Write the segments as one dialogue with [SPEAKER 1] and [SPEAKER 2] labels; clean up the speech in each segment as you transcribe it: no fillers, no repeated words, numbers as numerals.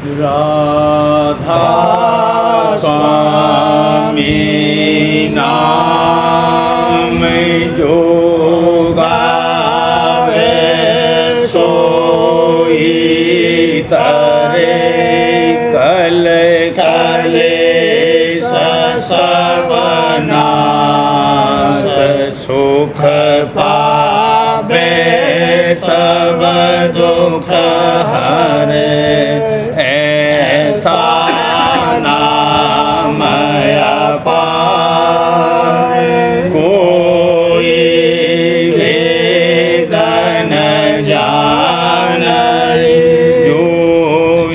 [SPEAKER 1] राधा स्वामी नाम जो गावे सोई तरे कल कलेश सब नाश सुख पावे सब दुख हरे ऐसा नाम अपार कोई वेद न जाने जो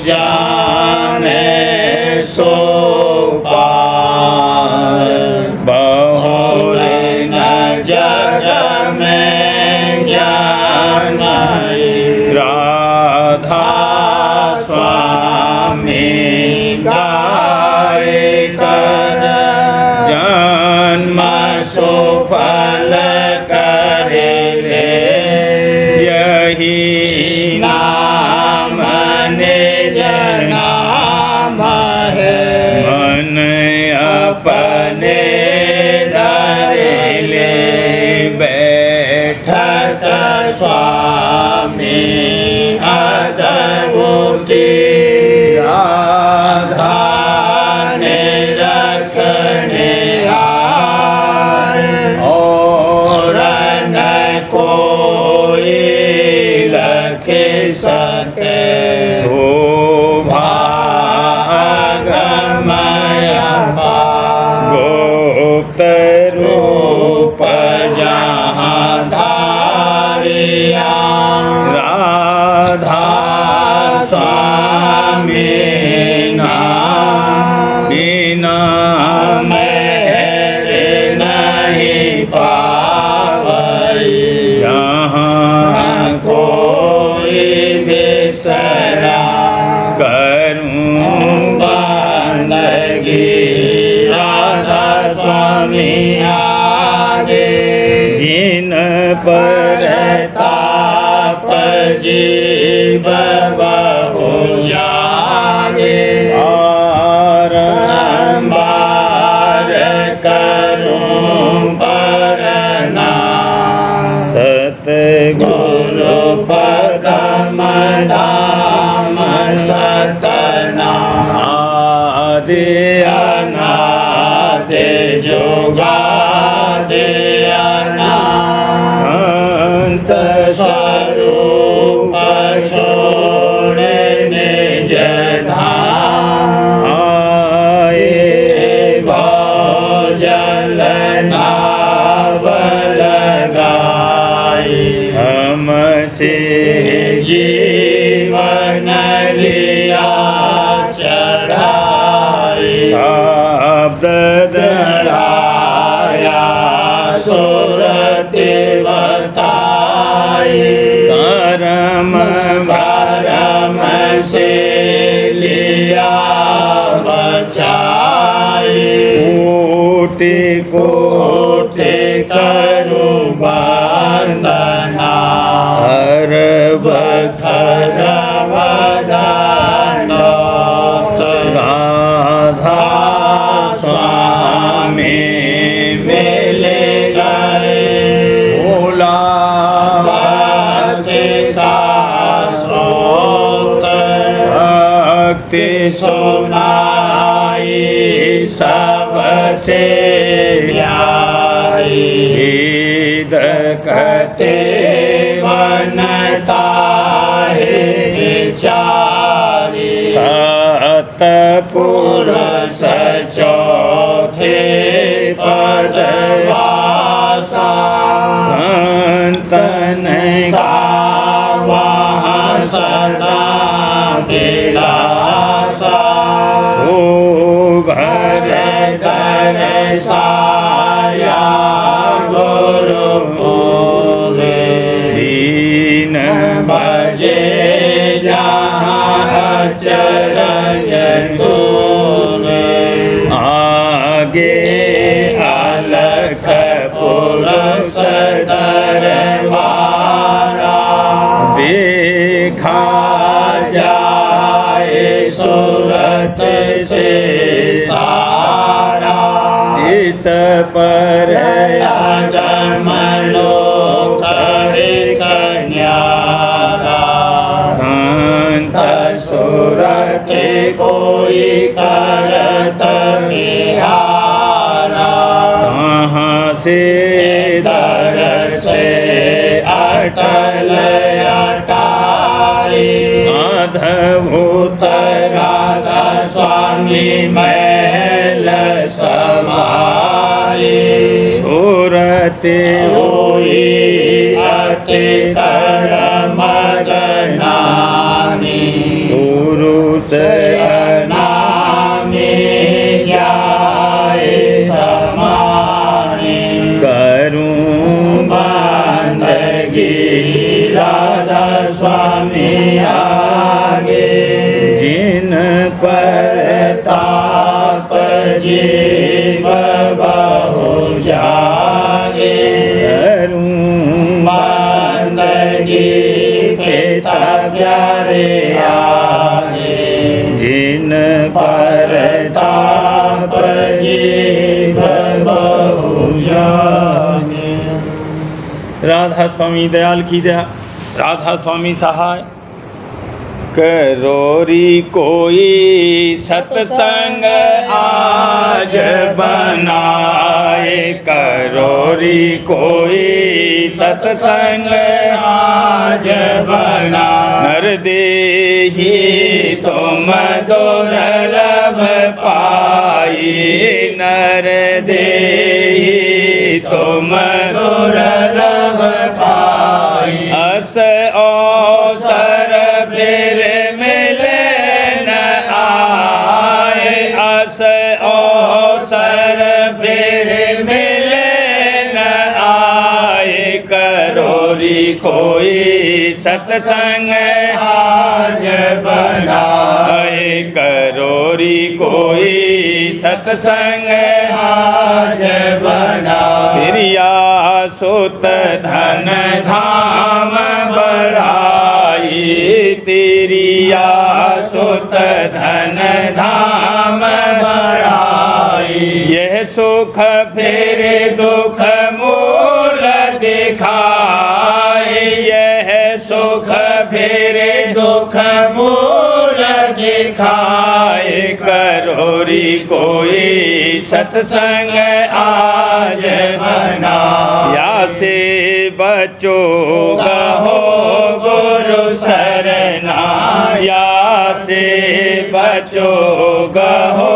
[SPEAKER 1] जाने सो पार बहुर न जग में जाने राधा स्वामी गाय कर जन्म सुफल करे ले यही नाम निज नाम है मन अपने धरे ले बैठत स्वामी अद्भुति राधा ने रखने हार और न कोई लखे सके शोभागमय गुप्त रूप जहाँ धारिया राधा स्वामी बिना मेरे नहीं पावई यहाँ कोई बिसरा करूं बंदगी राधा स्वामी आगे जिन पर ताप जीव बहु जागे बार करूं परना सतगुरु पदम धाम सतना आदि अनादि जुगादि संत स्वरूप छोड़े निज धाम आए भोजल नाव लगाई हमसे जीवन लिया चढ़ाई शब्द दृढ़ाया सुरति बताई कर्म भरम से लिया बचाई कोटि कोटि करू वंदना हर बखर वदन राधा स्वामी मिल गए भोला भक्ति का स्रोत भक्ति सुनाई सबसे प्यारी वेद कहते वनता है विचारी सतपुरुष चौथे पदवासा संतन का वहाँ सदा दिलासा ओ घर दर साया गुरु पूरे दीन बजे जहाँ अचरज तूने आगे अलख पुरुष दरबारा देखा जाए सुरते कोई करत निहारा। कहाँ से दर से अटल अटारी। अद्भुत राधा स्वामी महल समारी। सुरते होई अति कर्म गणानी। पुरुष अनामी जाय समानी। करूं बंदगी राधा स्वामी आगे। जिन पर ताप जीव बहु जागे। करूं बंदगी पिता प्यारे आगे। जिन पर ताप जीव बहु जागे। राधा स्वामी दयाल की दया, राधा स्वामी सहाय। करोरी कोई सत्संग आज बनाए। करोरी कोई सत्संग आज बना। नर देही तुम दुर्लभ पाई। नर देही तुम दुर्लभ पाई। अस अवसर फिर मिले न आए। अस अवसर फिर मिले न आए। करोरी कोई सत्संग आज बनाए। करोरी कोई सत्संग आज बना। प्रिया सुत धन धाम बढ़ाई। तेरिया सुत धन धाम बढ़ाई। यह सुख फिर दुख मूल दिखाए। यह सुख फिर दुख मूल दिखाए। करोरी कोई सत्संग आज बना। या से बचोगा हो गुरु सरना। या से बचोगा हो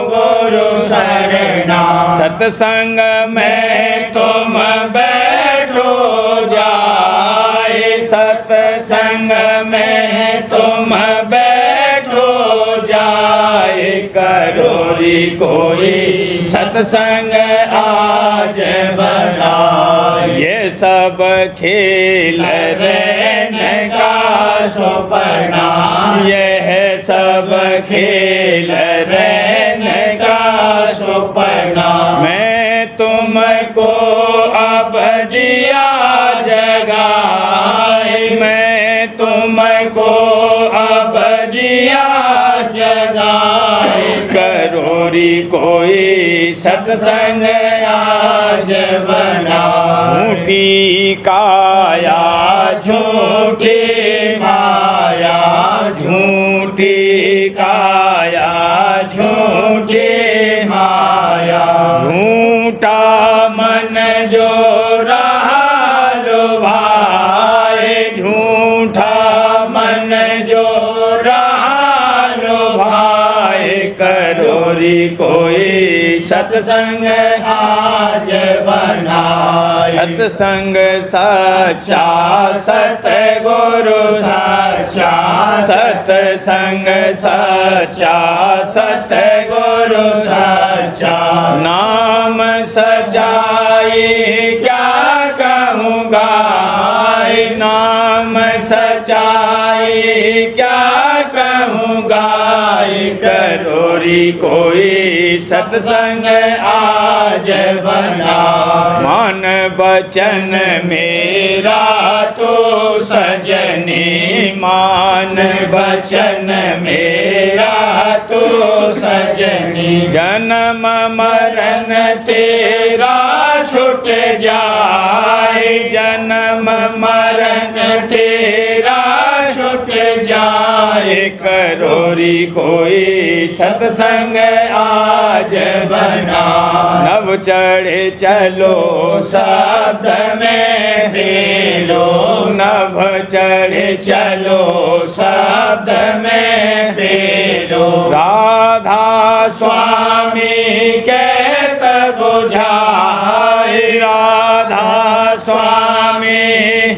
[SPEAKER 1] गुरु सरना। सत्संग में तुम बैठो जाए। सत्संग में तुम बैठो जाए। करोरी कोई सत्संग आज बनाए। ये सब खेल रहने का सपना। यह सब खेल रहने का सपना। मैं तुमको अब दिया जगाए। मैं तुमको अब दिया जगाए। करोरी कोई सत्संग आज बना। झूठी काया झूठी माया। झूठी काया झूठी माया। झूठा मन जो रहा लुभाए। झूठा मन जो रहा लुभाए। करोरी कोई सत्संग आज बनाए। सत्संग सच्चा सतगुरु सच्चा। सत्संग सच्चा सतगुरु सच्चा। नाम सच्चाई क्या कहूँगा। नाम सच्चाई क्या कहूँगा। करोरी कोई सत्संग आज बना। मान वचन मेरा तो सजनी। मान वचन मेरा तो सजनी। जन्म मरण तेरा छूट जाए। जन्म मरण तेरा छूट जाए। करोरी कोई सत्संग आज बना। नव चढ़े चलो शब्द में फेलो, नभ चढ़े चलो शब्द में फेलो। राधा स्वामी कहत बुझाए, राधा स्वामी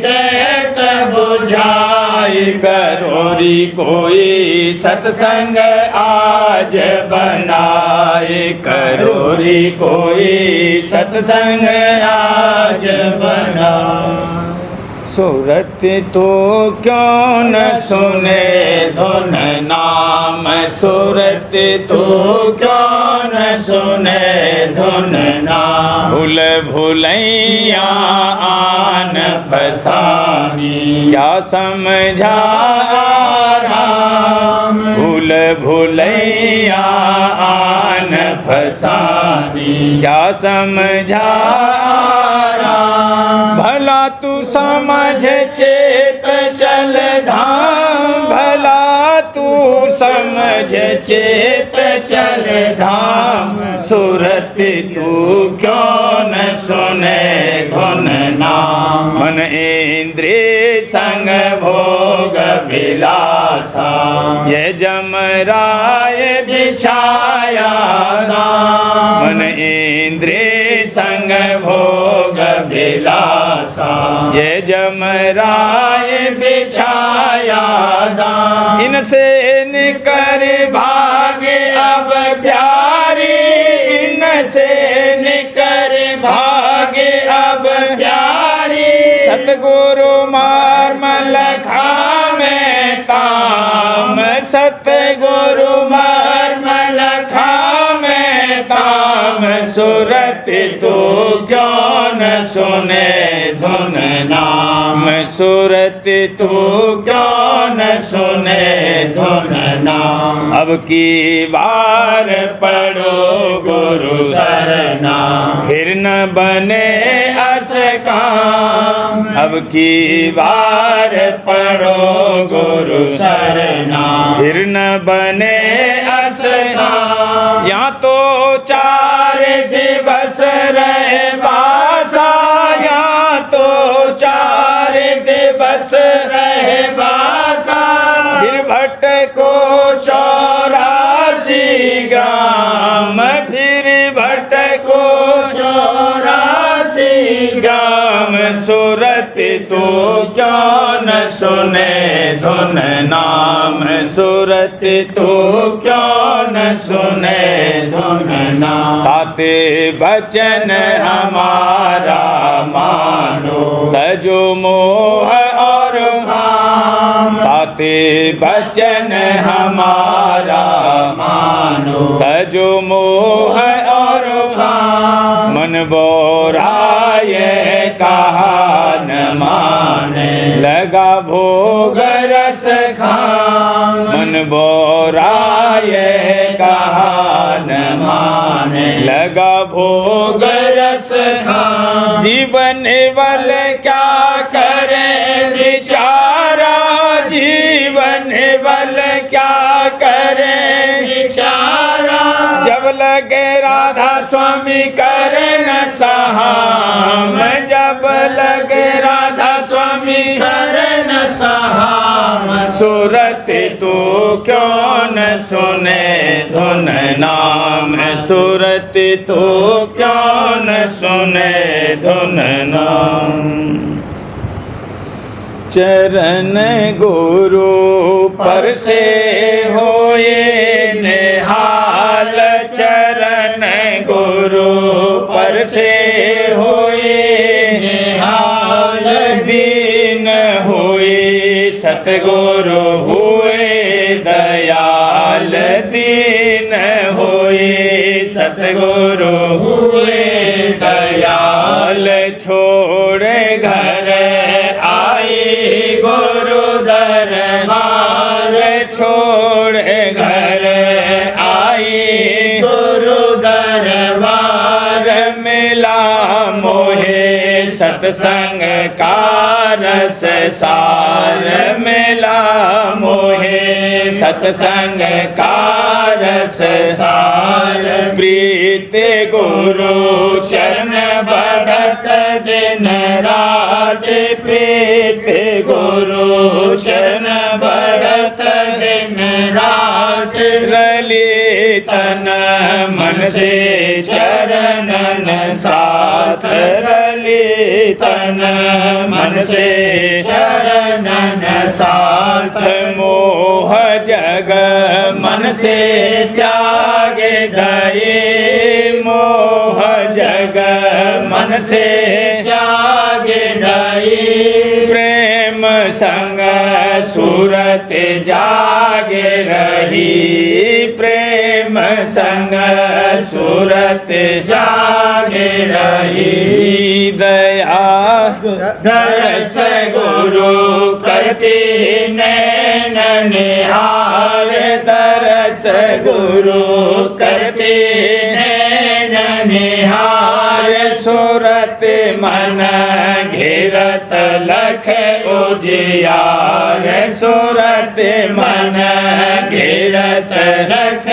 [SPEAKER 1] कहत बुझाए। करोरी कोई सत्संग आज बनाए, करोरी कोई सत्संग आज बना। सूरत तो क्यों न सुने धुन नाम, सूरत तो क्यों न सुने धुन नाम। भूल भुलैया आन फसानी, क्या समझा राम। भूल भुलैया आन फसानी, क्या समझा राम। भला तू समझ चेत चल धाम, भला तू समझ चेत चल धाम। सूरत तू क्यों न सुने धुन नाम। मन इंद्रिय संग भोग विलासा, ये जमराय बिछाया दाम। मन इंद्रिय संग भोग विलासा, ये जमराय बिछाया दाम। इनसे निकर भागे अब प्यारी, इनसे निकर भागे अब प्यारी। सतगुरु मर्म लखा में ताम, सतगुरु मर्म लखा में ताम। सूरत तो क्यों न सुने धुन नाम, सूरत तो क्यों न सुने धुन नाम। अब की बार पढ़ो गुरु सरना, फिर न बने अस काम। अब की बार पढ़ो गुरु सरना, फिर न बने अस काम। या तो 4 दिवस रहे बासा, या तो 4 दिवस रहे बासा। फिर भटको 84 ग्राम, फिर भटको 84 ग्राम। सूरत तो क्यों न सुने धुन नाम, सूरत तो क्यों न सुने धुन नाम। ताते बचन हमारा मानो, तजो मोह और काम। ताते बचन हमारा मानो, तजो मोह और काम। मन बोराए कहा न माने, लगा भोग रस खान। मन बोराए कहा न माने, लगा भोग रस खान। जीवन बल क्या करे बिचारा, जीवन बल क्या करे बिचारा। जब लगे राधा स्वामी करे न सहाम, जब लगे राधा स्वामी करे न सहाम। सूरत तू क्यों न सुने धुन नाम, सूरत तू क्यों न सुने धुन नाम। चरण गुरु पर से होए निहाल, चरण गुरु पर से होए निहाल। दीन हुए सतगुरु हुए दयाल, दीन हुए सतगुरु हुए दयाल। छोड़ घर आई गुरु दरबार, छोड़ घर आई गुरु दरबार। मिला मोहे सत्संग का रस सार, मिला मोहे सत्संग का रस सार। प्रीत गुरु चरण बढ़त दिन रात। प्रीत गुरु चरण बढ़त दिन रात। रली तन मन से चरणन साथ। रली तन मन से चरणन साथ। मोह जग मन से त्याग दई। मोह जग मन से त्याग दई। प्रेम संग सूरत जागे रही। प्रेम संग सूरत जागे रही। दया दरस गुरु करती नैन निहार। दरस गुरु करती नैन निहार। सूरत मन घेरत लख उजियार। सूरत मन घेरत लख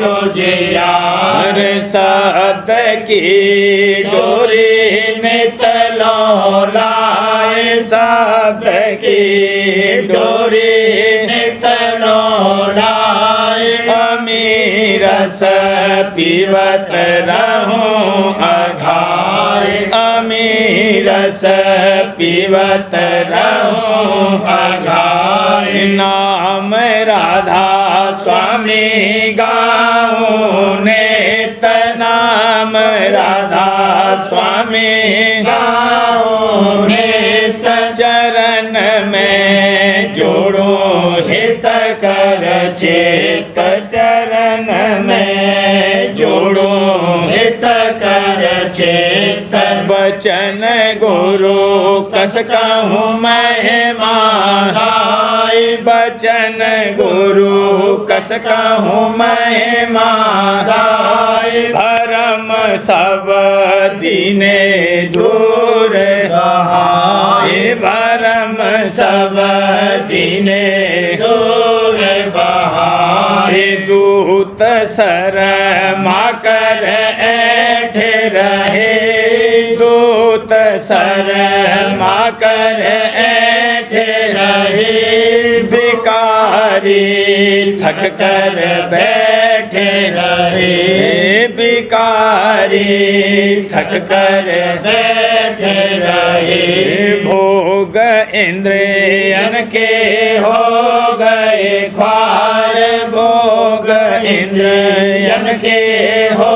[SPEAKER 1] उजियार। शब्द की डोरी नित लौलाए। शब्द की डोरी नित लौलाए। अमीरस पीवत रहूं अघाय। अमीरस पीवत रहूं अघाय। नाम राधा स्वामी गाऊं नेत। नाम राधा स्वामी गाऊं नेत। चरण में जोड़ो हित कर चेत। चरण में जोड़ो हित कर चेत। बचन गुरु कस कहूँ महिमा गाय। बचन गुरु कस कहूँ महिमा गाय। भरम सब दीने दूर बहाए। भरम सब दीने दूर बहाए। दूत सर माकर ऐठ रहे। दूत सर माकर ऐठ रहे। भिकारी थक कर बैठे रहे। भिकारी थक कर बैठे रहे। भोग इंद्रियन के हो गए ख्वार। भोग इंद्रियन के हो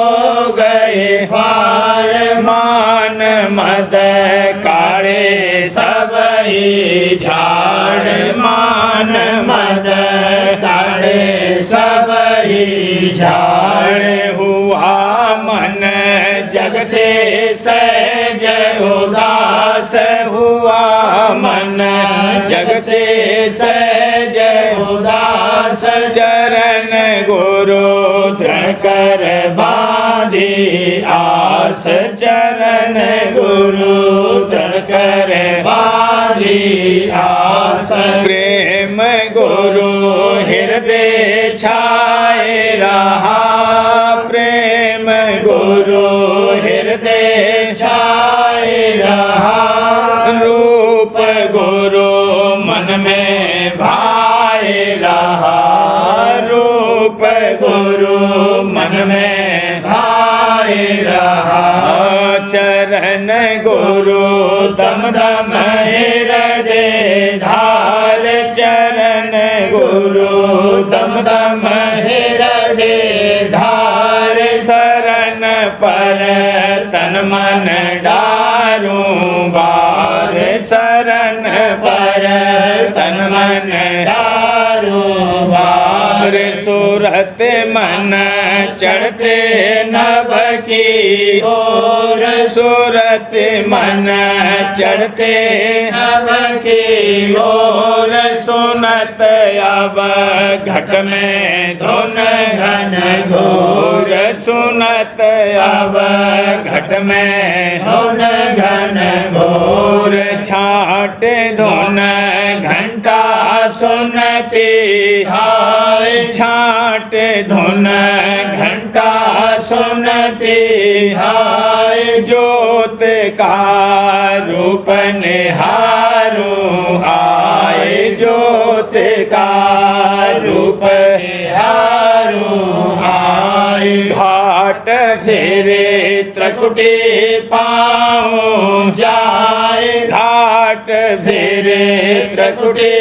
[SPEAKER 1] गए ख्वार। मान मद काढ़े सब ही झाड़। मान मद काढ़े सब ही झाड़। हुआ मन जग से सहज उदास। हुआ मन जग से सहज उदास। चरण गुरु दृढ़ कर बांधी आस। चरण गुरु दृढ़ कर बांधी आस। प्रेम गुरु हृदय छाए रहा। प्रेम गुरु हृदय छाए रहा। रूप गुरु मन में भाए रहा। रूप गुरु मन में भाए रहा। चरण गुरु दम दम हृदय धार। चरण गुरु दम दम हृदय धार। शरण पर तन मन डारूं बार। शरण पर तन मन डारूं बार। सूरत मन चढ़ते नभ की ओर। सूरत मन चढ़ते नभ की ओर। सुनत अब घट में धुन घन घोर। सुनत अब घट में धुन घन घोर। छाट धुन घंटा सुनती हाय, छाट धुन घंटा सुनती हाय, ज्योत का रूप निहारू आए, ज्योत का रूप निहारू आए, घाट फेरे त्रिकुटी पाँव जाए, घाट फेरे त्रिकुटी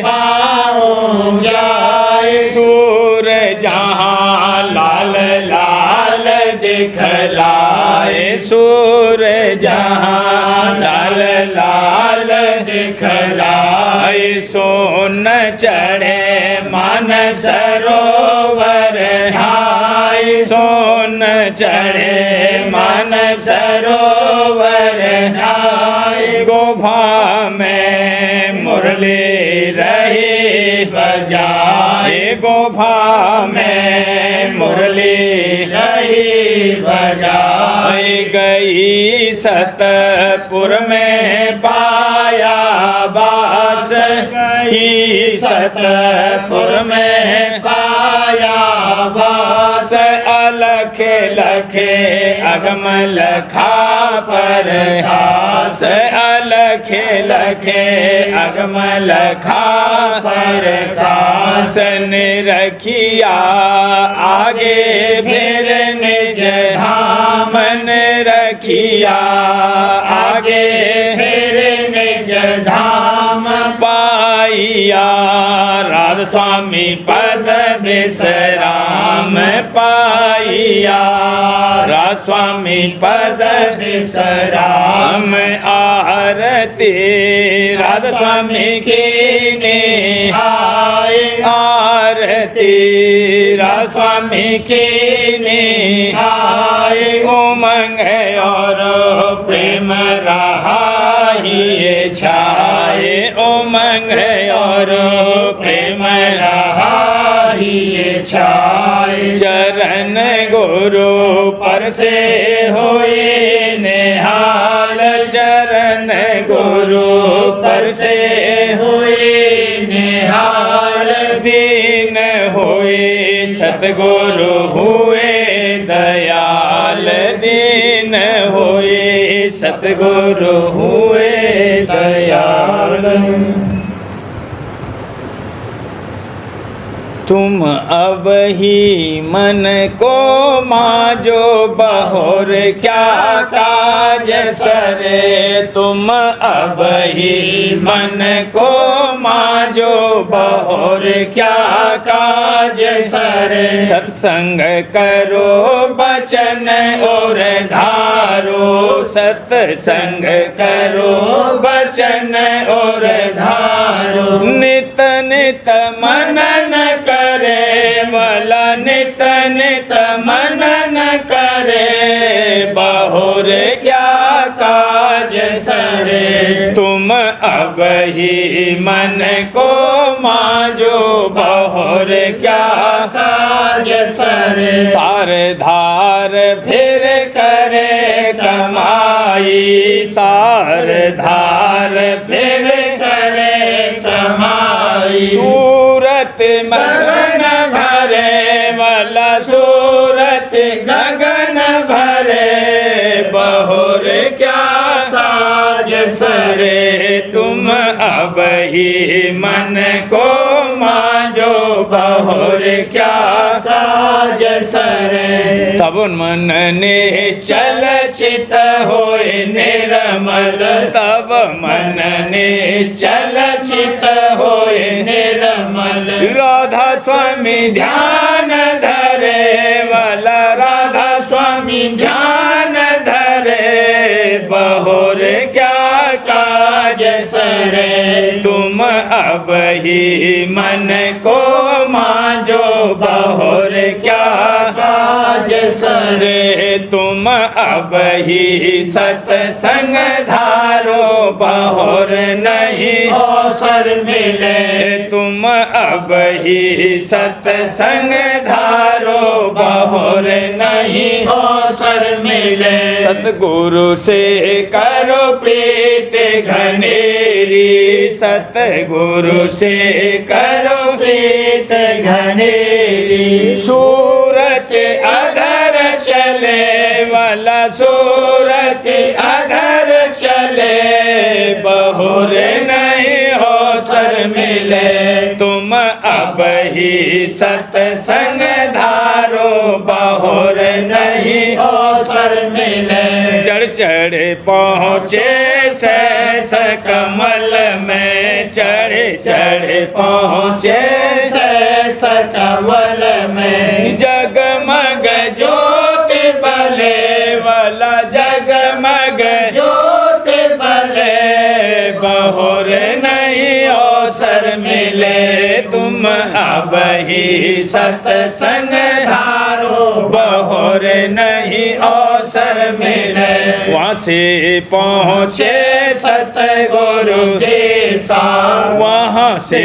[SPEAKER 1] पाँव जाए, सूर जहाँ लाल लाल दिखलाए, सूर जहाँ लाल लाल दिखलाए, सोन चढ़े मन सरोवर नहाए, सोन चढ़े मन सरोवर नहाए, गोभा में मुरली रही बजाए, गोभा में मुरली रही बजाए, गई सतपुर में पाया बास, गई सतपुर में पाया बास, अलख लखे अगम लखा पर खास, अलख लखे अगम लखा पर खास, निरखिया आगे फिर निज धाम, निरखिया आगे फिर निज धाम, पाइया राधा स्वामी पद विश्राम, पाइया राधा स्वामी पद विश्राम, आरती राधा स्वामी की निहाय, आरती राधा स्वामी की निहाय, उमंग और प्रेम रहा ही छाए, उमंग और प्रेम रहा ही छाए, चरण गुरु पर से होए निहाल, चरण गुरु पर से होए निहाल, दीन होए सतगुरु हुए दयाल, दीन होए सतगुरु हुए दयाल। तुम अब ही मन को मांजो बहोर क्या काज सरे, तुम अब ही मन को मांजो बहोर क्या काज सरे, सत्संग करो बचन और धारो, सत्संग करो बचन और धारो, नित नित मनन करे वाला, नित नित मनन करे बहोर क्या काज सरे, तुम अब ही मन को मांजो बहोर क्या काज सरे, सार धार फिर करे कमाई, सार धार फिर करे कमाई, सूरत मगन भरे वाला, सूरत गगन भरे बहोर क्या काज सरे, तुम अब ही मन को मांजो बहोर क्या काज सरे, तब मन निश्चल चित होए निर्मल, तब मन निश्चल चित होए निर्मल, राधा स्वामी ध्यान धरे वाला, राधा स्वामी ध्यान धरे बहोर क्या काज सरे, तुम अब ही मन को मांजो बहोर क्या काज सरे, तुम अब ही सत्संग धारो बहोर नहीं अवसर मिले, तुम अब ही सत्संग धारो बहोर नहीं अवसर मिले, सतगुरु से करो प्रीत घनेरी, सतगुरु से करो प्रीत घनेरी। सूरत अधर चले वाला सूरत अधर चले, बहुर नहीं अवसर मिले तुम अब ही सत्संग धारो, बहुर नहीं अवसर मिले। चढ़ चढ़ पहुँचे सहस कमल में, चढ़ चढ़ पहुँचे सहस कमल में। जगमग ज्योति बले वाला जगमग ज्योति बले, बहुर नहीं अवसर मिले तुम अब ही सत्संग धारो, बहुर नहीं अवसर मिले। वहाँ से पहुँचे सतगुरु देसा, वहाँ से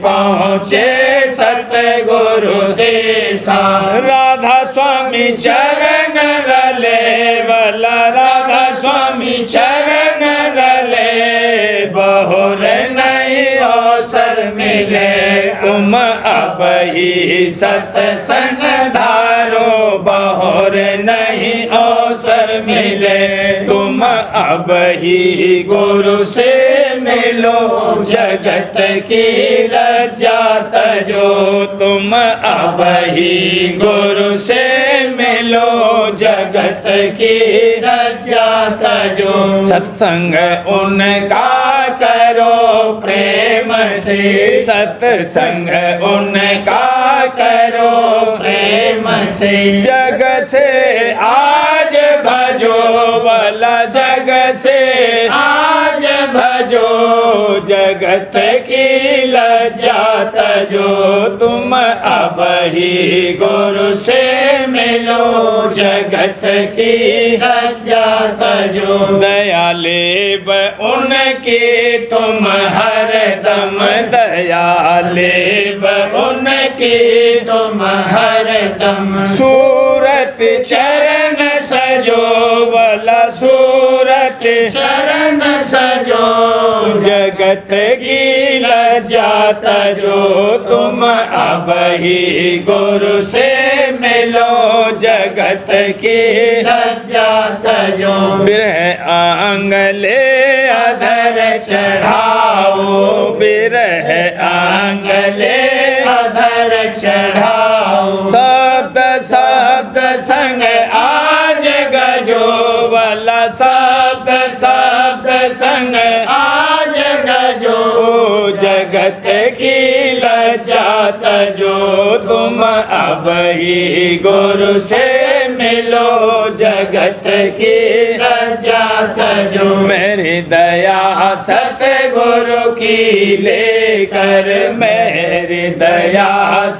[SPEAKER 1] पहुँचे सतगुरु देसा। राधा स्वामी चरण रले वाला, राधा स्वामी चरण रले, बहुर नहीं अवसर मिले तुम अब ही सत्संग धारो, बहुर नहीं अवसर मिले तुम अब ही गुरु से मिलो। जगत की लज्जा तजो तुम अब ही गुरु से मिलो, जगत की लज्जा तजो। सत्संग उनका करो प्रेम से, सत्संग उनका करो प्रेम से। जग से आज भजो वाला, जग से आज भजो, जगत की लज्जा तजो तुम अब ही गुरु से मिलो, जगत की लज्जा तजो। दयालेब उनकी तुम हर दम, दयालेब उनकी तुम हर दम। सूरत चरण सजो वाला, सूरत चरण सजो, जगत की लज्जा तजो तुम अब ही गुरु से मिलो, जगत की लज्जा तजो। बिरह आंगले अधर चढ़ाओ, बिरह आंगले अधर चढ़ाओ। शब्द शब्द संग आज गजो वाला, शब्द शब्द संग आज गजो, जगत की लज्जा तजो तुम अब ही गुरु से मिलो, जगत की लज्जा तजो। मेरी दया सतगुरु की लेकर, मेरी दया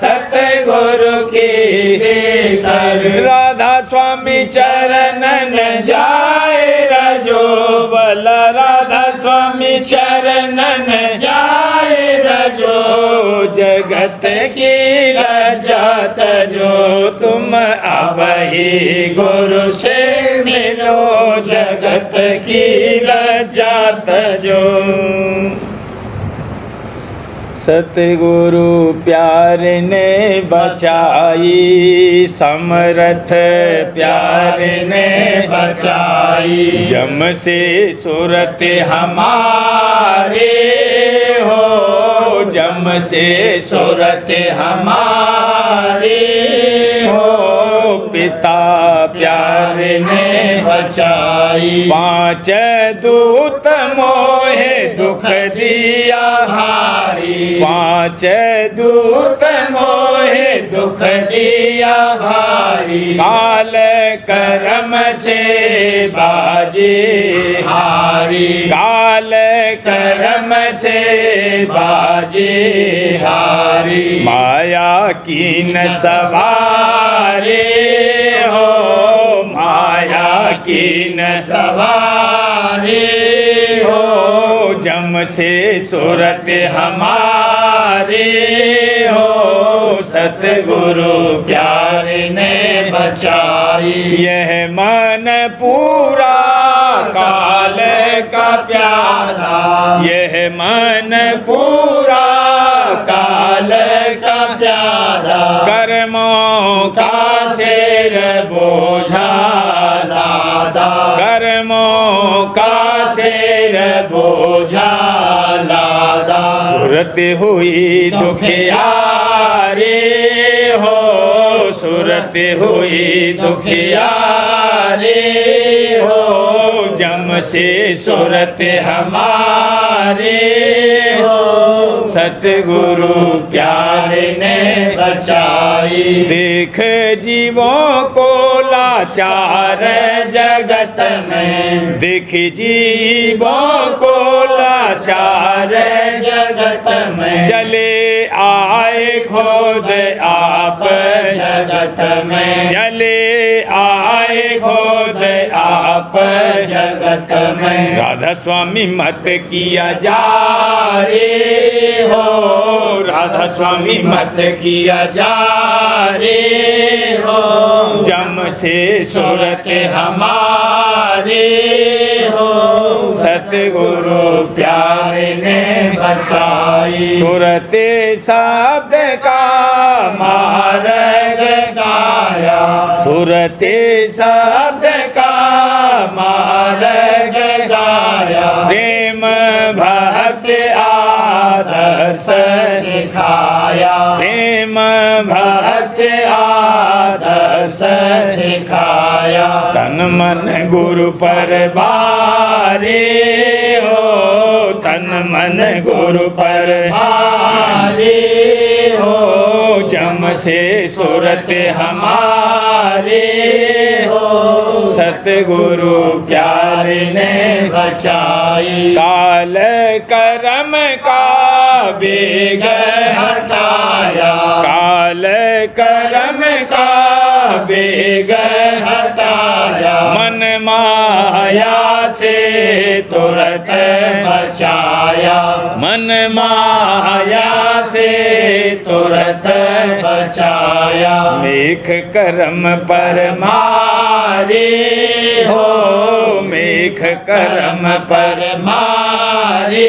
[SPEAKER 1] सतगुरु की लेकर। राधा स्वामी चरणन जाए रजो वाला, राधा स्वामी चरणन जाए रजो, जगत की लज्जा तजो तुम अब ही गुरु से मिलो, जगत की लज्जा तजो। सतगुरु प्यार ने बचाई, समर्थ प्यार ने बचाई। जम से सूरत हमारे हो, जम से सूरत हमारे हो, पिता प्यार ने बचाई। पांच दूत मोहे दुख दिया भारी, पांच दूत मोहे दुख दिया भारी। काल कर्म से बाजे हारी, काल कर्म से बाजे हारी। माया की न सवारे हो, माया की न सवारे हो। जम से सूरत हमारे हो, सतगुरु प्यार ने बचाई। यह मन पूरा काल का प्यारा, यह मन पूरा काल का प्यारा, कर्मों का शेर बोझा लादा, कर्मों का शेर बोझा लादा, सूरत हुई दुखियारी हो, सूरत हुई दुखियारी हो, जम से सूरत हमारी हो, सतगुरु प्यारे ने बचाई। देख जीवों को लाचार जगत में, देख जीवों को लाचार जगत में, चले आए खुद आप जगत में, चले आए खुद आप जगत में। राधा स्वामी मत किया जारे हो, राधा स्वामी मत किया जारे हो, जम से सूरत हमारे हो, सतगुरु प्यारे ने बचाई। सूरत शब्द का मार्ग गाया, सूरत शब्द का मार्ग गाया, प्रेम भक्ति आदर्श सिखाया, प्रेम भक्ति आदर्श सिखाया, तन मन गुरु पर बारे हो, तन मन गुरु पर बारे हो, जम से सूरत हमारे हो, सतगुरु प्यारे ने बचाई। काल करम का बेग हटाया, काल करम का बेग हटाया, मन माया से तुरंत बचाया, मन माया से तुरंत बचाया, मेघ करम पर मारे हो, मेघ करम पर मारे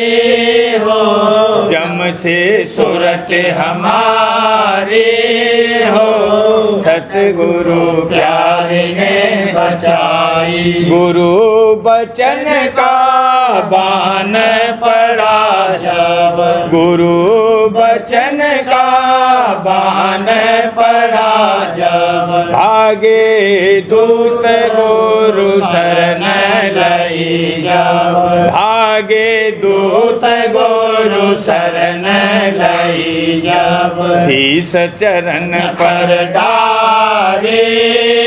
[SPEAKER 1] हो, जम से सूरत हमारे हो, सतगुरु प्यारे ने बचाई। गुरु बचन का बान पड़ा जब, गुरु बचन का बान पड़ा जब, भागे दूत गुरु शरण लई जब, भागे दूत गुरु शरण लई जब, शीस चरण पर डारे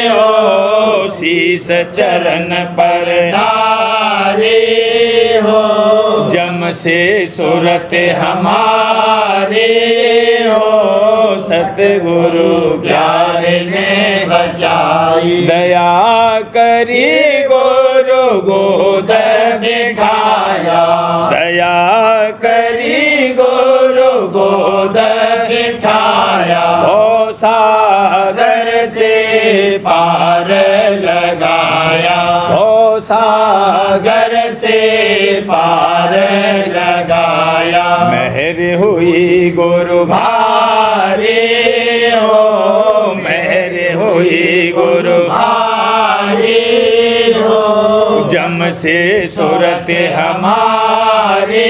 [SPEAKER 1] हो, शीस चरण पर डारे हो, जम से सूरत हमारे हो, सतगुरु प्यारे ने बचाई। दया करी गुरु गोद बिठाया, दया करी गुरु गोद बिठाया, ओ सागर से पार लगाया, ओ सागर से पार लगाया, मेहर हुई गुरु भारी हो, मेहर हुई गुरु भारी हो, जम से सूरत हमारे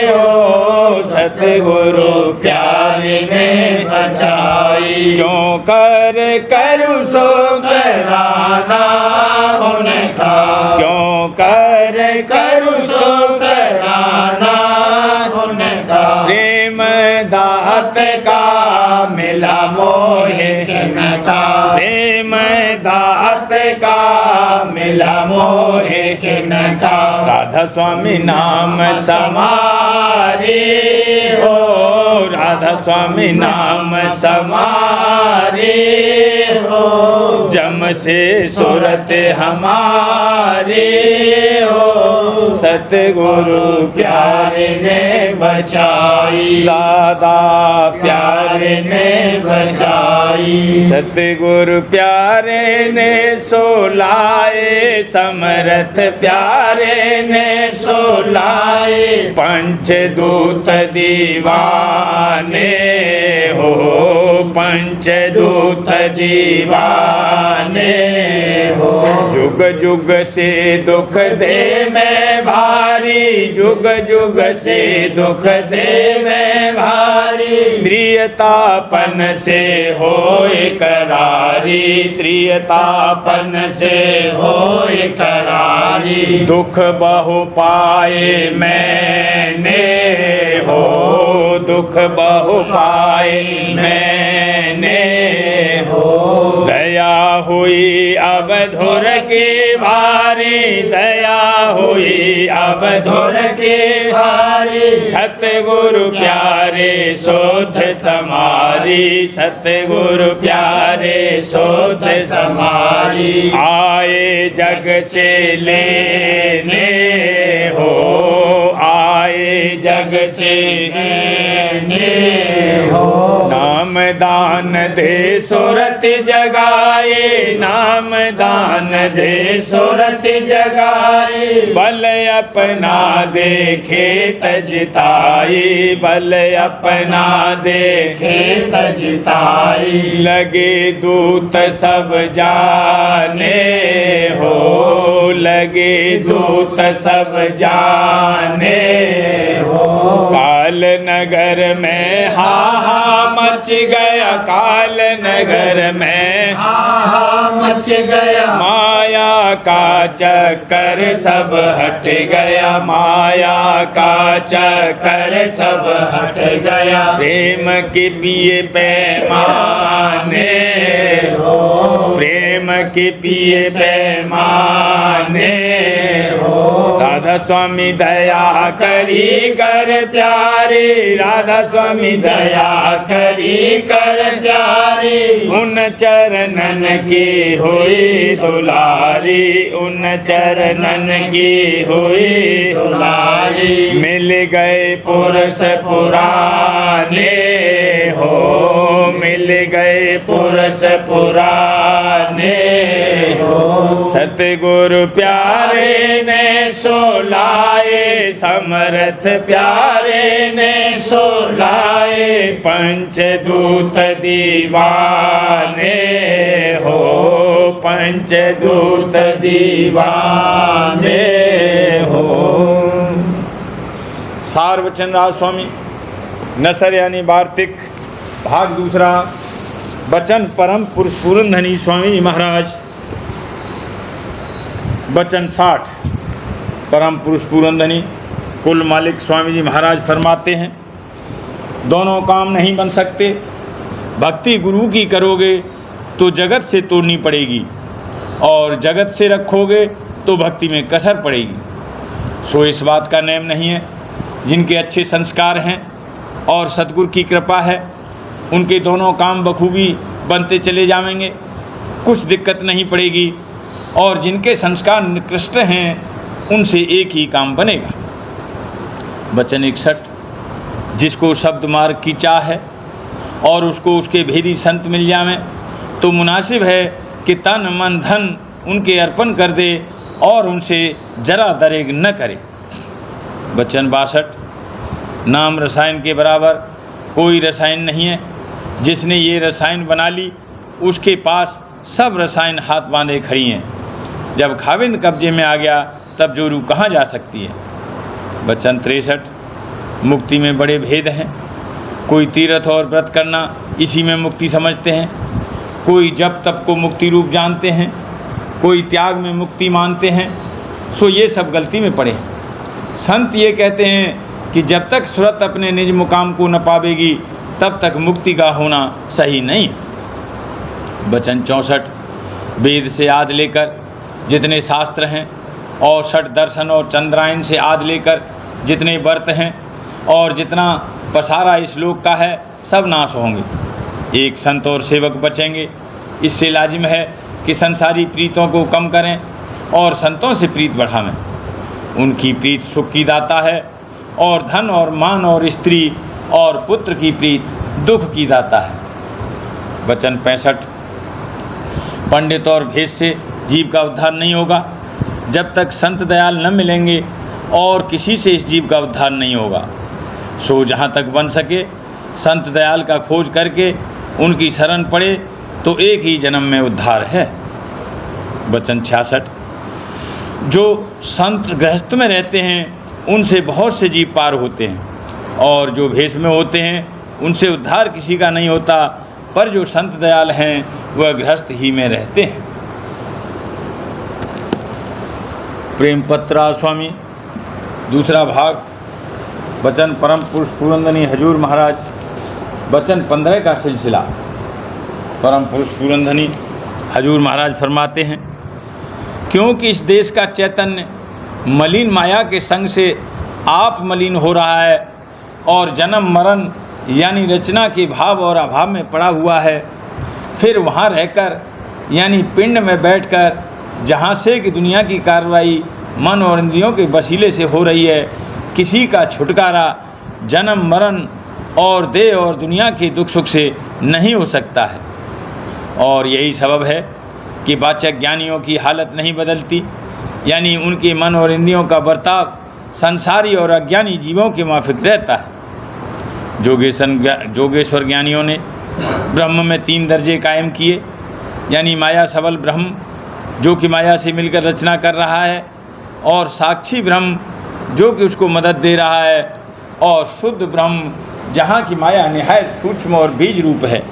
[SPEAKER 1] हो, सतगुरु प्यारे ने बचाई। क्यों कर करू सो कराना उनका, क्यों कर करू सो कराना उनका, प्रेम दात का मिला मोहे किनका, प्रेम दात का मिला मोहे किनका, राधा स्वामी नाम समारे हो, राधा स्वामी नाम समारे हो, जम से सूरत हमारी हो, सतगुरु प्यारे ने बचाई, दादा प्यारे ने बचाई। सतगुरु प्यारे ने सोलाए, समरथ प्यारे ने सोलाए, पंचदूत दीवाने हो, पंचदूत दीवाने हो। जुग जुग से दुख दे मैं भारी, जुग जुग से दुख दे मैं भारी, त्रियतापन से होए करारी, त्रियतापन से होए करारी। दुख बहु पाए मैंने हो, दुख बहु पाए मैंने हो, दया हुई अब धुर की भारी, दया हुई अब धुर की भारी। सतगुरु प्यारे सोध समारी, सतगुरु प्यारे सोध समारी। आए जग से लेने हो, आए जग से लेने हो, नाम दान दे सुरत जगाए, नाम दान दे सुरत जगाए। बल अपना दे खेत जिताई, बल अपना दे खेत जिताई। लगे दूत सब जाने हो, लगे दूत सब जाने हो। काल नगर में हा मच गया, काल नगर में हा मच गया, माया का चक्कर सब हट गया, माया का चक्कर सब हट गया। प्रेम के पिए पैमाने हो, प्रेम के पिए पैमाने हो। राधा स्वामी दया करी कर प्यारे, राधा स्वामी दया करी कर प्यारे। उन चरणन की हुई दुलारी, उन चरणन की हुई दुलारी। मिल गए पुरुष पुराने हो, मिल गए पुरुष पुराने हो। सतगुरु प्यारे ने सोलाए, समरथ प्यारे ने सोलाए, पंचदूत दीवाने हो, पंचदूत दीवाने हो। सारवचन राज स्वामी नसर यानी वार्तिक भाग दूसरा। वचन परम पुरुष पूरनधनी स्वामी महाराज। वचन 60। परम पुरुष पूरनधनी कुल मालिक स्वामी जी महाराज फरमाते हैं, दोनों काम नहीं बन सकते। भक्ति गुरु की करोगे तो जगत से तोड़नी पड़ेगी, और जगत से रखोगे तो भक्ति में कसर पड़ेगी। सो इस बात का नेम नहीं है। जिनके अच्छे संस्कार हैं और सद्गुरु की कृपा है, उनके दोनों काम बखूबी बनते चले जाएंगे, कुछ दिक्कत नहीं पड़ेगी। और जिनके संस्कार निकृष्ट हैं, उनसे एक ही काम बनेगा। वचन 61। जिसको शब्द मार्ग की चाह है और उसको उसके भेदी संत मिल जावें, तो मुनासिब है कि तन मन धन उनके अर्पण कर दे और उनसे जरा दरेग न करे। वचन 62। नाम रसायन के बराबर कोई रसायन नहीं है। जिसने ये रसायन बना ली, उसके पास सब रसायन हाथ बांधे खड़ी हैं। जब खाविंद कब्जे में आ गया, तब जोरू कहाँ जा सकती है। वचन 63। मुक्ति में बड़े भेद हैं। कोई तीर्थ और व्रत करना इसी में मुक्ति समझते हैं, कोई जप तप को मुक्ति रूप जानते हैं, कोई त्याग में मुक्ति मानते हैं। सो ये सब गलती में पड़े। संत ये कहते हैं कि जब तक सुरत अपने निज मुकाम को न पावेगी, तब तक मुक्ति का होना सही नहीं है। वचन 64। वेद से आद लेकर जितने शास्त्र हैं और षट दर्शन और चंद्रायन से आद लेकर जितने व्रत हैं और जितना पसारा इस लोक का है, सब नाश होंगे। एक संत और सेवक बचेंगे इससे लाजिम है कि संसारी प्रीतों को कम करें और संतों से प्रीत बढ़ावें। उनकी प्रीत सुख की दाता है और धन और मान और स्त्री और पुत्र की प्रीत दुख की दाता है। वचन 65। पंडित और भेष से जीव का उद्धार नहीं होगा जब तक संत दयाल न मिलेंगे, और किसी से इस जीव का उद्धार नहीं होगा। सो जहाँ तक बन सके संत दयाल का खोज करके उनकी शरण पड़े तो एक ही जन्म में उद्धार है। वचन 66। जो संत गृहस्थ में रहते हैं उनसे बहुत से जीव पार होते हैं, और जो भेष में होते हैं उनसे उद्धार किसी का नहीं होता, पर जो संत दयाल हैं वह गृहस्थ ही में रहते हैं। प्रेम पत्रा स्वामी दूसरा भाग। वचन परम पुरुष पुरंदनी हजूर महाराज, वचन 15 का सिलसिला। परम पुरुष पुरंदनी हजूर महाराज फरमाते हैं, क्योंकि इस देश का चैतन्य मलिन माया के संग से आप मलिन हो रहा है और जन्म मरण यानी रचना के भाव और अभाव में पड़ा हुआ है, फिर वहाँ रहकर यानी पिंड में बैठकर जहाँ से कि दुनिया की कार्रवाई मन और इंद्रियों के वसीले से हो रही है, किसी का छुटकारा जन्म मरण और देह और दुनिया के दुख सुख से नहीं हो सकता है। और यही सबब है कि वाचक ज्ञानियों की हालत नहीं बदलती, यानी उनके मन और इंद्रियों का बर्ताव संसारी और अज्ञानी जीवों के माफिक रहता है। जोगेश्वर ज्ञानियों ने ब्रह्म में 3 दर्जे कायम किए, यानी माया सबल ब्रह्म जो कि माया से मिलकर रचना कर रहा है, और साक्षी ब्रह्म जो कि उसको मदद दे रहा है, और शुद्ध ब्रह्म जहाँ की माया निहायत सूक्ष्म और बीज रूप है,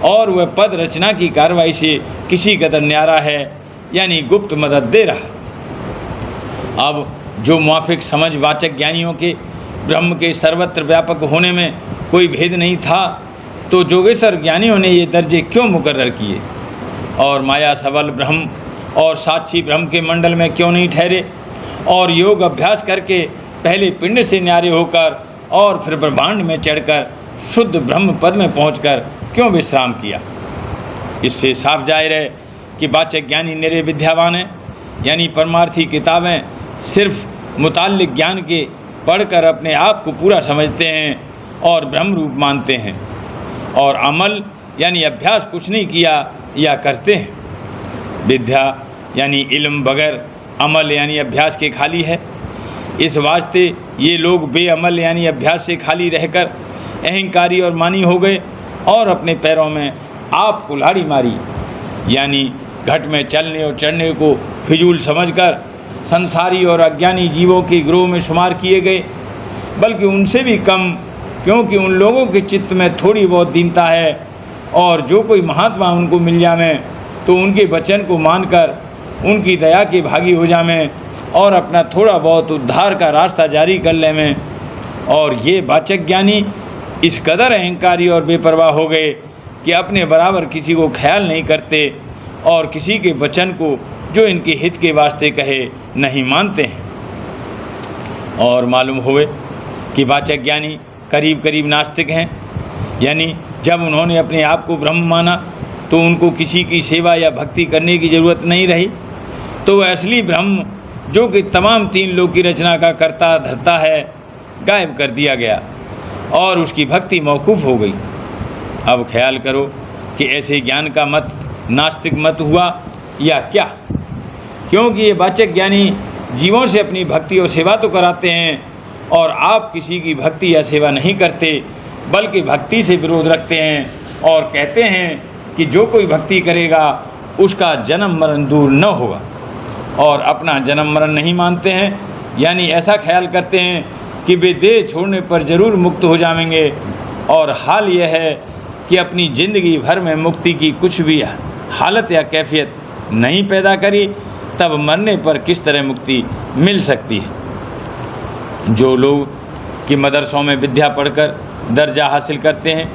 [SPEAKER 1] और वह पद रचना की कार्रवाई से किसी कदर न्यारा है, यानी गुप्त मदद दे रहा है। अब जो मुआफिक समझ वाचक ज्ञानियों के ब्रह्म के सर्वत्र व्यापक होने में कोई भेद नहीं था, तो जोगेश्वर ज्ञानियों ने ये दर्जे क्यों मुकर्रर किए, और माया सबल ब्रह्म और साक्षी ब्रह्म के मंडल में क्यों नहीं ठहरे, और योग अभ्यास करके पहले पिंड से न्यारे होकर और फिर ब्रह्मांड में चढ़कर शुद्ध ब्रह्म पद में पहुंचकर क्यों विश्राम किया। इससे साफ जाहिर है कि वाचक ज्ञानी निरे विद्यावान हैं, यानी परमार्थी किताबें सिर्फ मुताल्लिक ज्ञान के पढ़कर अपने आप को पूरा समझते हैं और ब्रह्म रूप मानते हैं, और अमल यानी अभ्यास कुछ नहीं किया या करते हैं। विद्या यानी इल्म बगैर अमल यानी अभ्यास के खाली है। इस वास्ते ये लोग बेअमल यानी अभ्यास से खाली रहकर अहंकारी और मानी हो गए, और अपने पैरों में आप कुल्हाड़ी मारी, यानी घट में चलने और चढ़ने को फिजूल समझकर संसारी और अज्ञानी जीवों के गिरोह में शुमार किए गए, बल्कि उनसे भी कम, क्योंकि उन लोगों के चित्त में थोड़ी बहुत दीनता है, और जो कोई महात्मा उनको मिल जावे तो उनके वचन को मानकर उनकी दया के भागी हो जावें और अपना थोड़ा बहुत उद्धार का रास्ता जारी कर लेवें। और ये वाचक ज्ञानी इस कदर अहंकारी और बेपरवाह हो गए कि अपने बराबर किसी को ख्याल नहीं करते, और किसी के वचन को जो इनके हित के वास्ते कहे नहीं मानते हैं। और मालूम हुए कि वाचक ज्ञानी करीब करीब नास्तिक हैं, यानी जब उन्होंने अपने आप को ब्रह्म माना तो उनको किसी की सेवा या भक्ति करने की ज़रूरत नहीं रही, तो वह असली ब्रह्म जो कि तमाम 3 लोक की रचना का कर्ता धर्ता है गायब कर दिया गया, और उसकी भक्ति मौकूफ़ हो गई। अब ख्याल करो कि ऐसे ज्ञान का मत नास्तिक मत हुआ या क्या, क्योंकि ये वाचक ज्ञानी जीवों से अपनी भक्ति और सेवा तो कराते हैं, और आप किसी की भक्ति या सेवा नहीं करते, बल्कि भक्ति से विरोध रखते हैं और कहते हैं कि जो कोई भक्ति करेगा उसका जन्म मरण दूर न होगा, और अपना जन्म मरण नहीं मानते हैं, यानी ऐसा ख्याल करते हैं कि वे देह छोड़ने पर ज़रूर मुक्त हो जाएंगे। और हाल यह है कि अपनी ज़िंदगी भर में मुक्ति की कुछ भी हालत या कैफियत नहीं पैदा करी, तब मरने पर किस तरह मुक्ति मिल सकती है। जो लोग कि मदरसों में विद्या पढ़कर दर्जा हासिल करते हैं,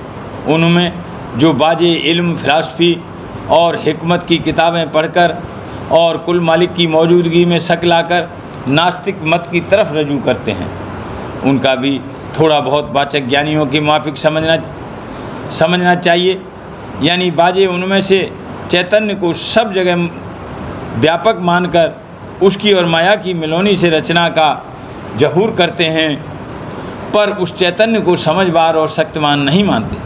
[SPEAKER 1] उनमें जो बाजे इल्म फ़िलासफ़ी और हिकमत की किताबें पढ़कर और कुल मालिक की मौजूदगी में शक लाकर नास्तिक मत की तरफ रजू करते हैं, उनका भी थोड़ा बहुत वाचक ज्ञानियों के माफिक समझना चाहिए, यानी बाजे उनमें से चैतन्य को सब जगह व्यापक मानकर उसकी और माया की मिलौनी से रचना का ज़हूर करते हैं, पर उस चैतन्य को समझदार और शक्तिमान नहीं मानते।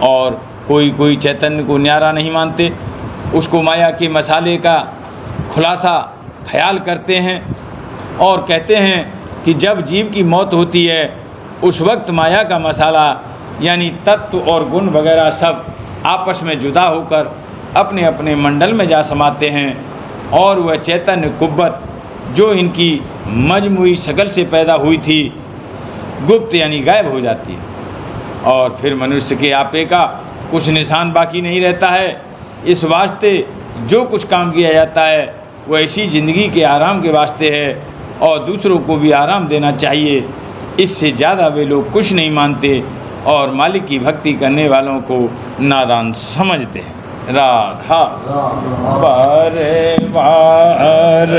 [SPEAKER 1] और कोई चैतन्य को न्यारा नहीं मानते, उसको माया के मसाले का खुलासा ख्याल करते हैं और कहते हैं कि जब जीव की मौत होती है उस वक्त माया का मसाला यानी तत्व और गुण वगैरह सब आपस में जुदा होकर अपने अपने मंडल में जा समाते हैं और वह चैतन्य कुव्वत जो इनकी मजमूई शकल से पैदा हुई थी गुप्त यानी गायब हो जाती है और फिर मनुष्य के आपे का कुछ निशान बाकी नहीं रहता है। इस वास्ते जो कुछ काम किया जाता है वह ऐसी ज़िंदगी के आराम के वास्ते है और दूसरों को भी आराम देना चाहिए। इससे ज़्यादा वे लोग कुछ नहीं मानते और मालिक की भक्ति करने वालों को नादान समझते हैं। राधा बार बार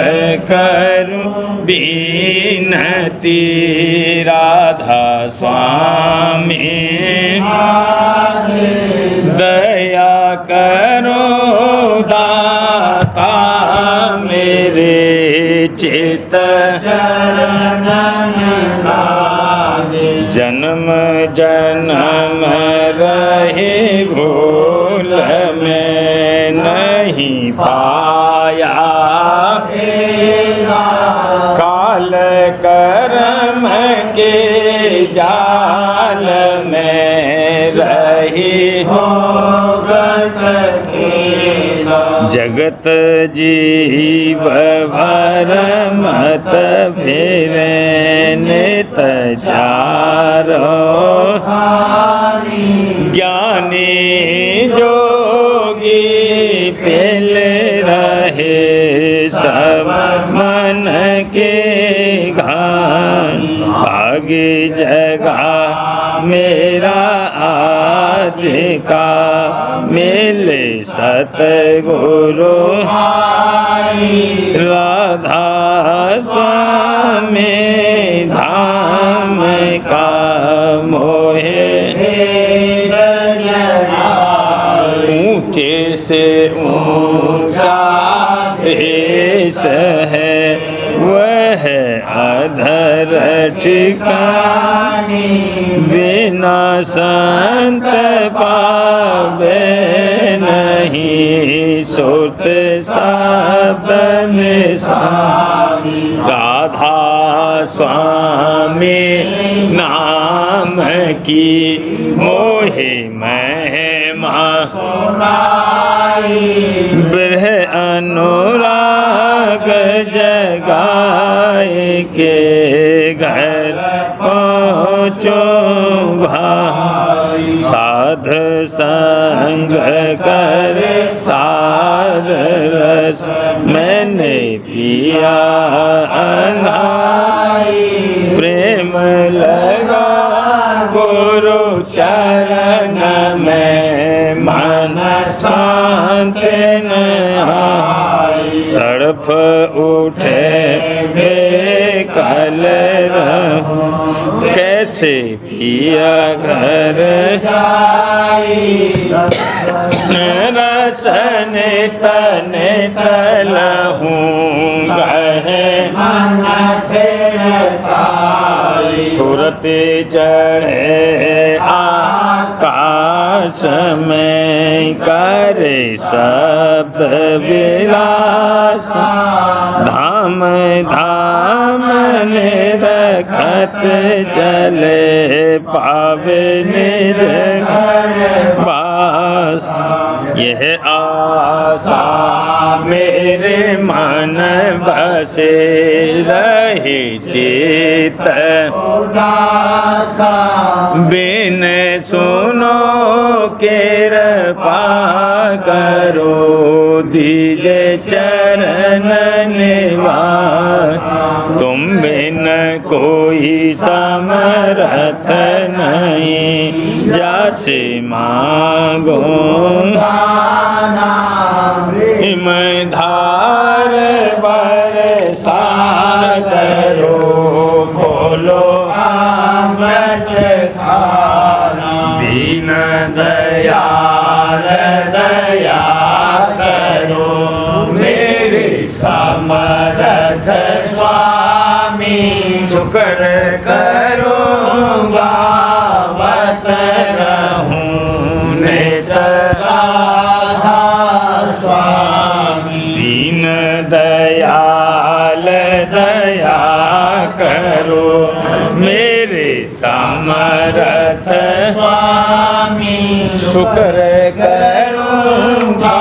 [SPEAKER 1] करूं बीनती, राधा स्वामी दया करो दाता मेरे चित जन्म जन्म रहे भूल में नहीं पाया, काल कर्म के जाल में रही जगत जीव भर मत फिरे नित चारो, ज्ञानी जोगी पिल रहे सब मन के घान, भागी जगह मेरा आदि का मिले सतगुरु, राधा स्वामी धाम का मोहे ऊंचे से ऊंचा देश है वह अधर ठिकानी, बिना संत पावे नहीं सुत साधन सामी, राधा स्वामी नाम की मोहे महिमा ब्रह अनुराग जगाए के घर पहुँचो भाई, साध संग कर सार रस मैंने पिया अनाई, प्रेम लगा गुरु चरण में मन शांत न आई, तड़फ उठे बेकल रहूं कैसे पिया घर जाई, रसन तन तलहूं गहे सुरते चढ़े आकाश में करे शब्द विलास, धाम धाम निरखत चले पावे निर्वास, यह आशा मेरे मन बसे रहे चित उदासा, बिन सुनो कृपा करो दीजे चरण निवास, तुम बिन कोई समर्थ नहीं जासे मांगो हिम धार बरसा करो, खोलो अमृत खाना, दीन दया शुक्र करूँगा बत रहूँ नित राधा स्वामी। दीन दयाल दया करो मेरे समर्थ स्वामी। शुक्र करूँगा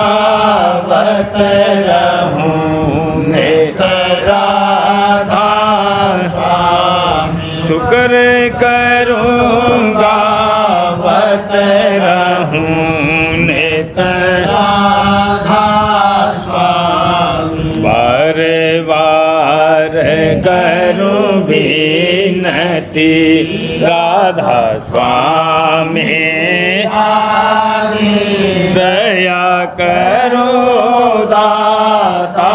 [SPEAKER 1] बत रहूँ नित राधा स्वामी। शुक्र करूँगा बत रहूँ नित राधा स्वामी। बार बार करूँ विनती राधा स्वामी। दया करो दाता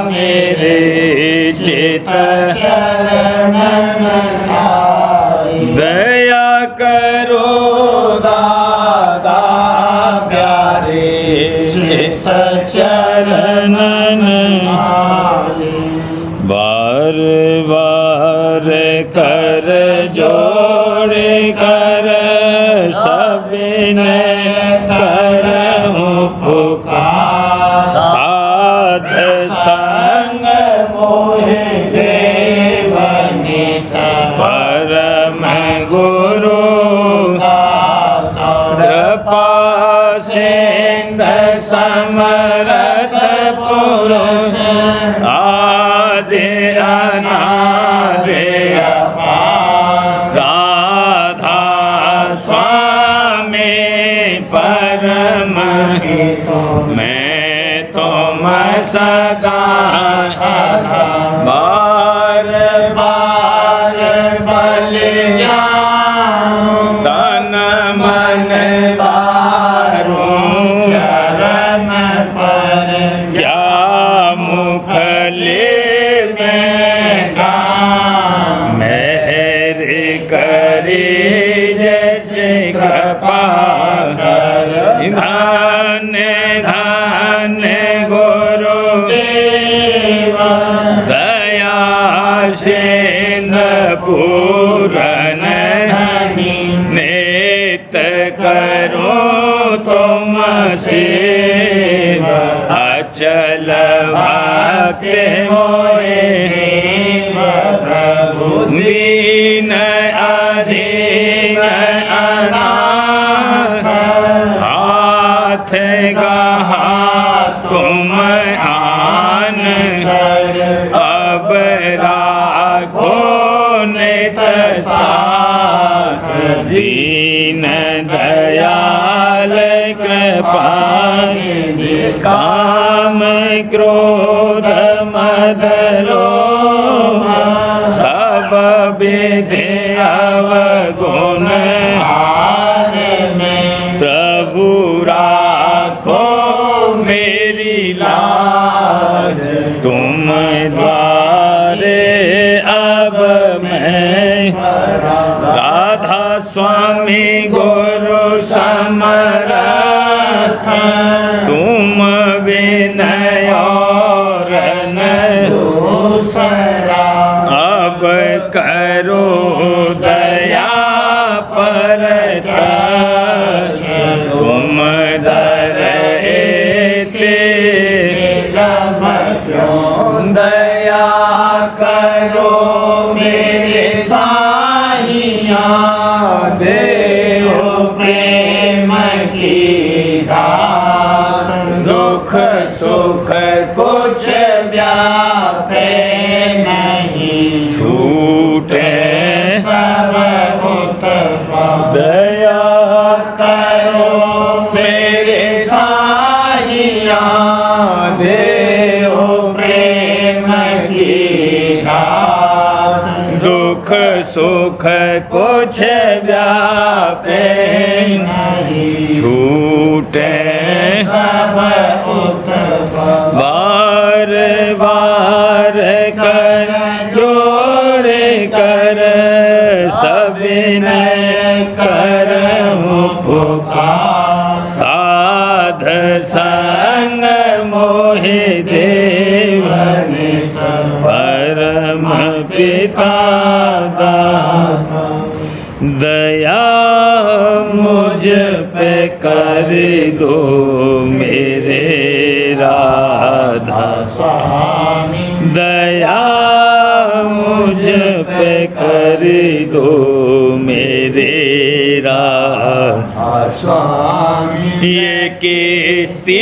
[SPEAKER 1] मेरे चित दया करो दादा प्यारे चित चरण। बार बार कर जोड़ कर सबने करहूँ पुकार। साध संग मोहे देव नित परम गुरु। कृपा सिंध समर्थ पुरुष आदि अनादि राधा स्वामी परम मैं तुम सदा बार बार बलि तन मन वारूं चरण पर। क्या मुख ले मैं गाऊं मेहर करी जैसे कृपा कर। धन धन गुरु दया सिंध पूरन नित करूं तुम से अचल भक्ति मोहे प्रभु। दीन अधीन अनाथ हाथ गहा तुम आन अब राखो नित साथ। दीन दयाल कृपा काम क्रोध मद लोभ सब विधि अवगुण प्रभु राखो मेरी लाज। तुम द्वारे अब मैं राधा स्वामी गुरु समर्थ। तुम विनय और दूसरा अब करो दया परत। तुम दर दया करो मेरे साहिया। देहो प्रेम की दात दुख सुख कुछ व्यापे नहीं। छूटे सब उत्पन्न दया करो मेरे साहिया। देहो प्रेम की दात दुख सुख कुछ व्यापे नहीं। छूटे सब उत्पन्न बार बार कर जोड़ कर सबिने करहूँ पुकार। साध संग मोहि देव नित परम पिता। राधा दया मुझ पे कर दो मेरे राधा स्वामी दया मुझ पे कर दो मेरे राधा स्वामी ये किस्ती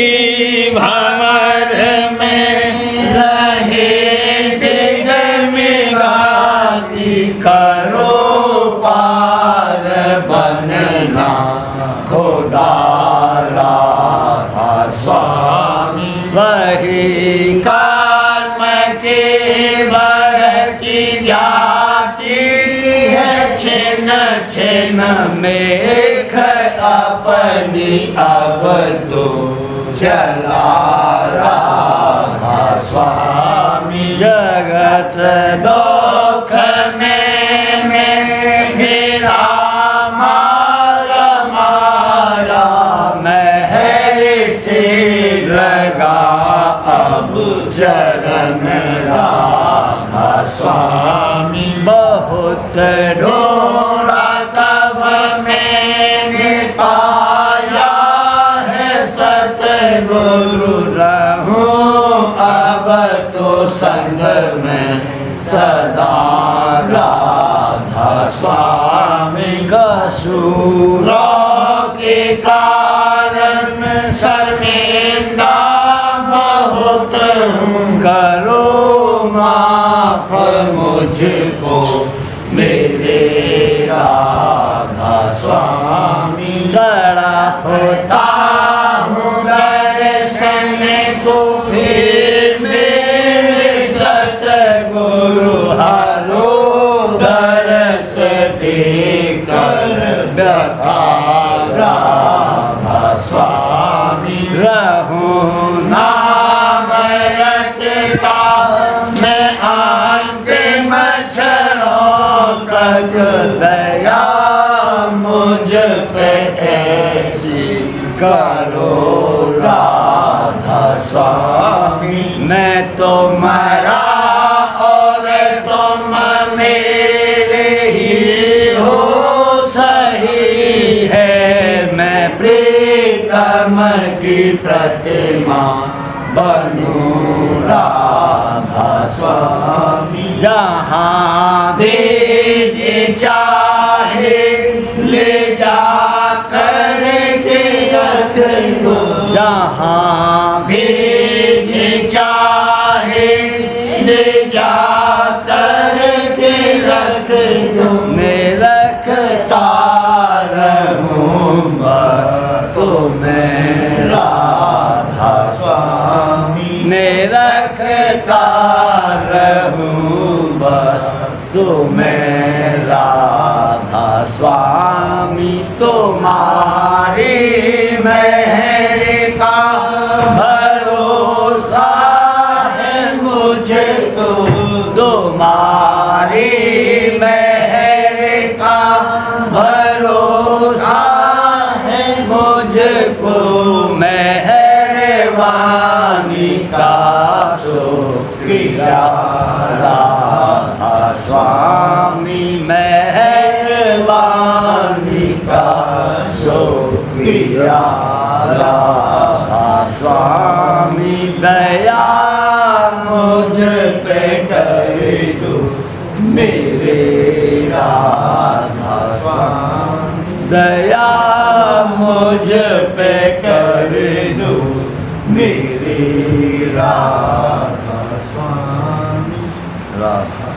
[SPEAKER 1] भंवर में रहे डिगमिगाती करो पार बनना खुदा राधा स्वामी वही कर्म के बर की जाती है छिन छिन मेघ अपनी अब तो चला राधा स्वामी जगत दुख में मेरा मारा मारा महर से लगा अब चरण राधा स्वामी बहुत ढूंढा तब मैंने पाया है सतगुरु रहूं अब तो संग में सदा राधा स्वामी कसूरों के कारण शर्मिंदा बहुत हूँ करो माफ मुझको मेरे राधा स्वामी तड़प होता हूँ दर्शन को फिर मेरे सतगुरु हारो दरस देकर व्यथा राधा स्वामी रहूं नाम रटता मैं अंतिम क्षणों तक दया मुझ पे ऐसी करो राधा स्वामी मैं तो मरा और तुम मेरे ही हो सही है मैं प्रीतम की प्रतिमा बनूं राधा स्वामी जहाँ दीजिए चाहे ले जा कर के रख दो जहाँ दीजिए चाहे ले जा कर के रख दो मैं रखता रहूँगा तो मैं राधा स्वामी मैं रखता रहूँ बस तो मैं राधा स्वामी तुम्हारी मेहर का भरोसा है मुझे तो तुम्हारी मेहर का भरोसा है मुझको मेहरबानी का शुक्रिया राधा स्वामी मेहरबानी का शुक्रिया राधा स्वामी दया मुझ पे कर दो मेरे राधा स्वामी दया मुझ पे कर दो मेरे राधा स्वामी राधा